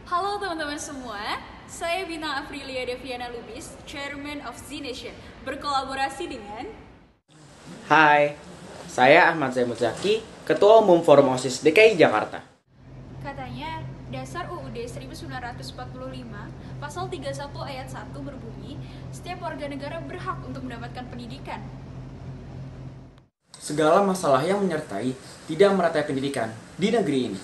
Halo teman-teman semua, saya Bintang Aprilia Deviana Lubis, Chairman of Z Nation, berkolaborasi dengan Hai, saya Ahmad Zaimul Zaki, Ketua Umum Forum OSIS DKI Jakarta. katanya dasar UUD 1945, pasal 31 ayat 1 berbunyi, setiap warga negara berhak untuk mendapatkan pendidikan. Segala masalah yang menyertai tidak meratai pendidikan di negeri ini.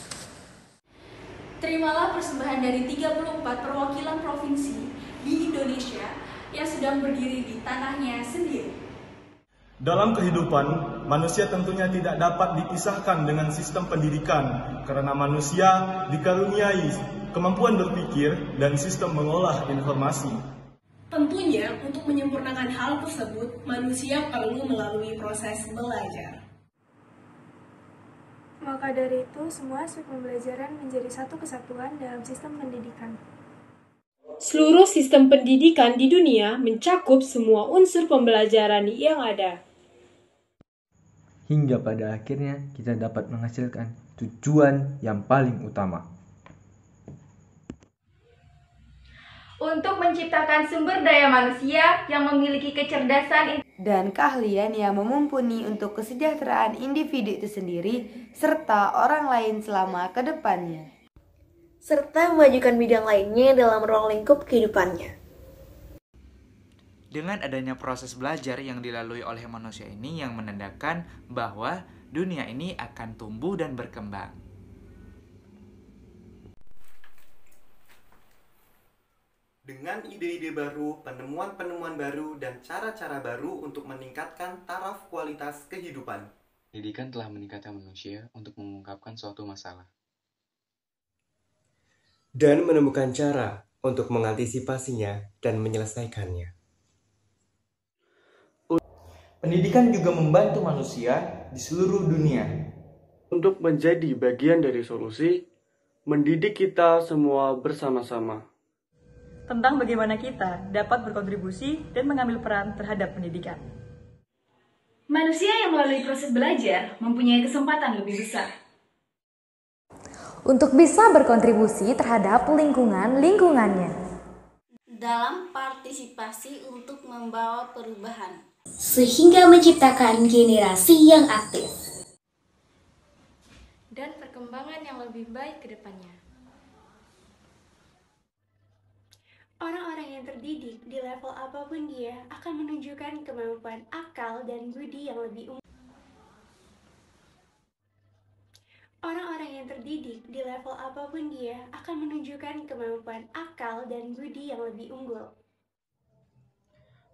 Terimalah persembahan dari 34 perwakilan provinsi di Indonesia yang sedang berdiri di tanahnya sendiri. Dalam kehidupan, manusia tentunya tidak dapat dipisahkan dengan sistem pendidikan karena manusia dikaruniai kemampuan berpikir dan sistem mengolah informasi. Tentunya, untuk menyempurnakan hal tersebut, manusia perlu melalui proses belajar. Maka dari itu, semua aspek pembelajaran menjadi satu kesatuan dalam sistem pendidikan. Seluruh sistem pendidikan di dunia mencakup semua unsur pembelajaran yang ada. Hingga pada akhirnya kita dapat menghasilkan tujuan yang paling utama. Untuk menciptakan sumber daya manusia yang memiliki kecerdasan dan keahlian yang mumpuni untuk kesejahteraan individu itu sendiri serta orang lain selama ke depannya. Serta memajukan bidang lainnya dalam ruang lingkup kehidupannya. Dengan adanya proses belajar yang dilalui oleh manusia ini yang menandakan bahwa dunia ini akan tumbuh dan berkembang. Dengan ide-ide baru, penemuan-penemuan baru, dan cara-cara baru untuk meningkatkan taraf kualitas kehidupan. Pendidikan telah meningkatkan manusia untuk mengungkapkan suatu masalah. Dan menemukan cara untuk mengantisipasinya dan menyelesaikannya. Pendidikan juga membantu manusia di seluruh dunia. Untuk menjadi bagian dari solusi, mendidik kita semua bersama-sama. Tentang bagaimana kita dapat berkontribusi dan mengambil peran terhadap pendidikan. Manusia yang melalui proses belajar mempunyai kesempatan lebih besar untuk bisa berkontribusi terhadap lingkungannya. Dalam partisipasi untuk membawa perubahan. Sehingga menciptakan generasi yang aktif. Dan perkembangan yang lebih baik ke depannya. Orang-orang yang terdidik di level apapun dia akan menunjukkan kemampuan akal dan budi yang lebih unggul. Orang-orang yang terdidik di level apapun dia akan menunjukkan kemampuan akal dan budi yang lebih unggul.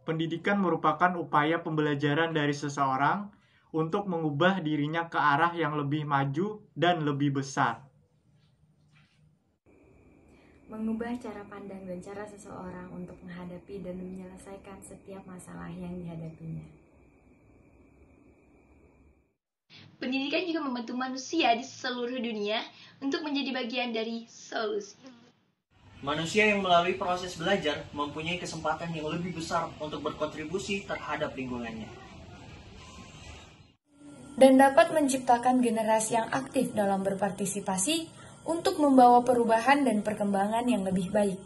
Pendidikan merupakan upaya pembelajaran dari seseorang untuk mengubah dirinya ke arah yang lebih maju dan lebih besar. Mengubah cara pandang dan cara seseorang untuk menghadapi dan menyelesaikan setiap masalah yang dihadapinya. Pendidikan juga membantu manusia di seluruh dunia untuk menjadi bagian dari solusi. Manusia yang melalui proses belajar mempunyai kesempatan yang lebih besar untuk berkontribusi terhadap lingkungannya. Dan dapat menciptakan generasi yang aktif dalam berpartisipasi untuk membawa perubahan dan perkembangan yang lebih baik.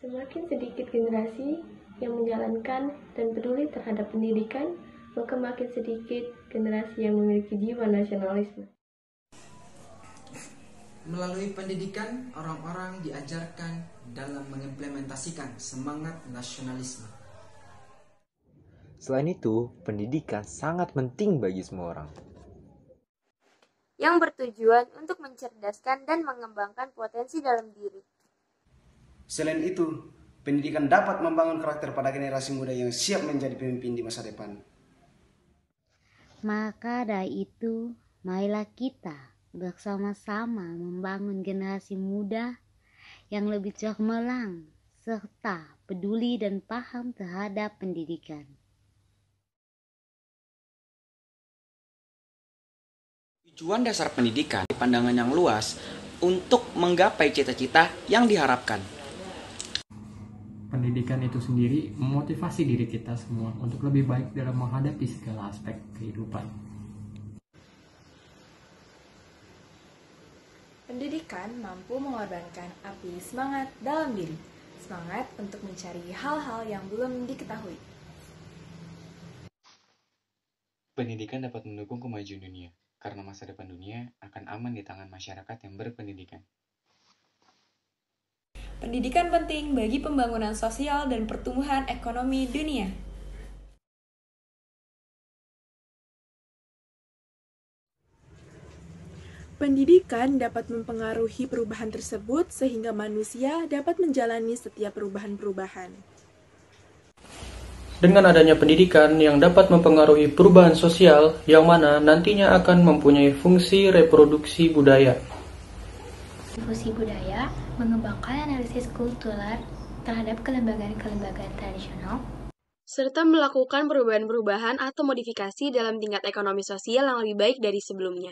Semakin sedikit generasi yang menjalankan dan peduli terhadap pendidikan, maka makin sedikit generasi yang memiliki jiwa nasionalisme. Melalui pendidikan, orang-orang diajarkan dalam mengimplementasikan semangat nasionalisme. Selain itu, pendidikan sangat penting bagi semua orang. Yang bertujuan untuk mencerdaskan dan mengembangkan potensi dalam diri. Selain itu, pendidikan dapat membangun karakter pada generasi muda yang siap menjadi pemimpin di masa depan. Maka dari itu, marilah kita bersama-sama membangun generasi muda yang lebih cemerlang serta peduli dan paham terhadap pendidikan. Tujuan dasar pendidikan, pandangan yang luas untuk menggapai cita-cita yang diharapkan. Pendidikan itu sendiri memotivasi diri kita semua untuk lebih baik dalam menghadapi segala aspek kehidupan. Pendidikan mampu mengorbankan api semangat dalam diri, semangat untuk mencari hal-hal yang belum diketahui. Pendidikan dapat mendukung kemajuan dunia, karena masa depan dunia akan aman di tangan masyarakat yang berpendidikan. Pendidikan penting bagi pembangunan sosial dan pertumbuhan ekonomi dunia. Pendidikan dapat mempengaruhi perubahan tersebut sehingga manusia dapat menjalani setiap perubahan-perubahan. Dengan adanya pendidikan yang dapat mempengaruhi perubahan sosial yang mana nantinya akan mempunyai fungsi reproduksi budaya. Fungsi budaya mengembangkan analisis kultural terhadap kelembagaan-kelembagaan tradisional, serta melakukan perubahan-perubahan atau modifikasi dalam tingkat ekonomi sosial yang lebih baik dari sebelumnya.